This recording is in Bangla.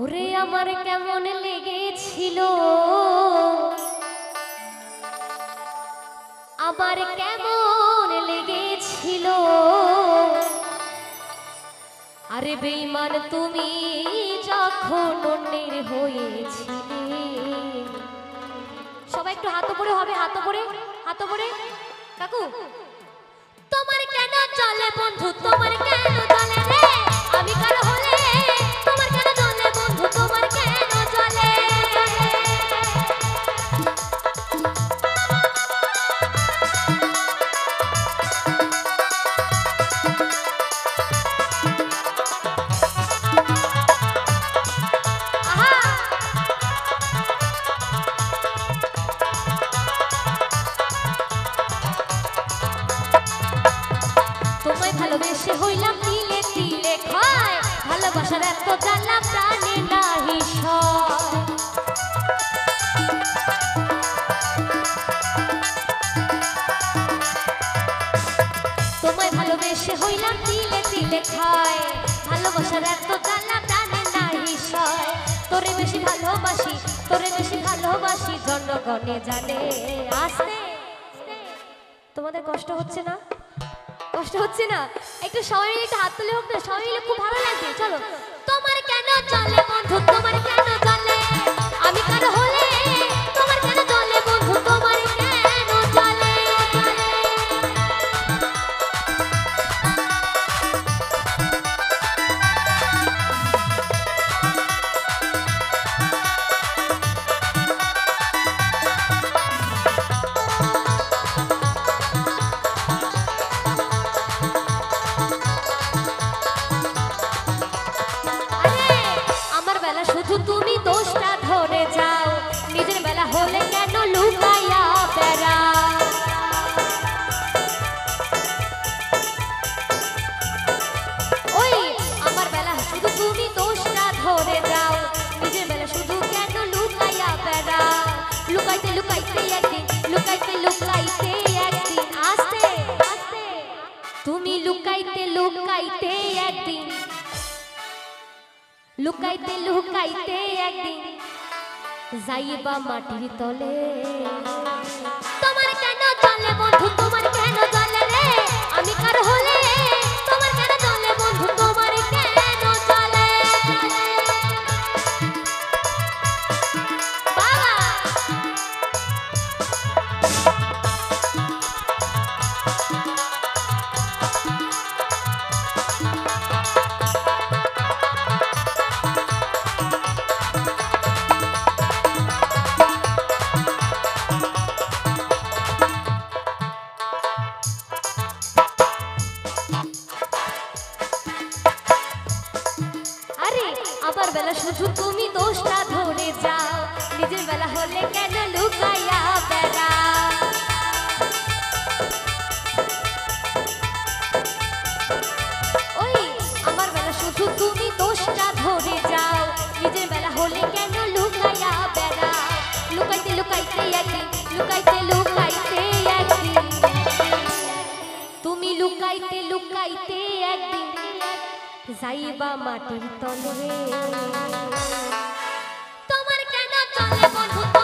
ওরে আমার কেমন লেগেছিল, আমার কেমন লেগেছিল, আরে বেঈমান তুমি যখন অন্যের হয়েছিলে। সবাই একটু হাত উপরে হবে, হাত উপরে, হাত উপরে। কাকু তোমার কেন চলে বন্ধু, তোমার কেন চলে রে, আমি কারো হলে তোমার কেন চলে বন্ধু, তোমার কেন চলে। তোমায় ভালোবেসে হইলাম তিলে তিলে ক্ষয়, ভালোবাসার এত জ্বালা প্রাণে নাহি সয়। তোমায় ভালোবেসে হইলাম তিলে তিলে ক্ষয়, ভালোবাসার এত জ্বালা প্রাণে নাহি সয়। তোরে বেশি ভালোবাসি, তোরে বেশি ভালোবাসি, জনগণে জানে। আসতে তোমাদের কষ্ট হচ্ছে না? কষ্ট হচ্ছে না? একটু সবাই মিলে একটু হাত তুলে হোক না, সবাই মিলে খুব ভালো লাগবে। চলো। তোমার কেন চলে বন্ধু, তোমার কেন চলে, আমি কারো হলে তোমার কেন চলে বন্ধু, তোমার কেন চলে। শুধু তুমি দোষটা ধরে যাও, নিজের বেলা হলে কেন লুকাইয়া বেড়াও। ওই আমার বেলা শুধু তুমি দোষটা ধরে যাও, নিজের বেলা শুধু কেন লুকাইয়া বেড়াও। লুকাইতে লুকাইতে একদিন, লুকাইতে লুকাইতে একদিন, আস্তে আস্তে তুমি লুকাইতে লুকাইতে একদিন, লুকাইতে লুকাইতে একদিন যাইবা মাটির তলে। তোমার কেন চলে বন্ধু, তোমার কেন চলে রে, আমি কার হলে তোমার কেন চলে বন্ধু, তোমার কেন চলে। বাবা আমার বেলা শুধু তুমি দোষটা ধরে যাও, নিজের বেলা হলে কেন লুকাইয়া বেড়াও। ওই আমার বেলা শুধু তুমি দোষটা ধরে যাও, নিজের বেলা হলে কেন লুকাইয়া বেড়াও। লুকাইতে লুকাইতে একদিন, লুকাইতে লুকাইতে একদিন, তুমি লুকাইতে লুকাইতে একদিন যাইবা মাটির তলে। তোমার কেন চলে বন্ধু।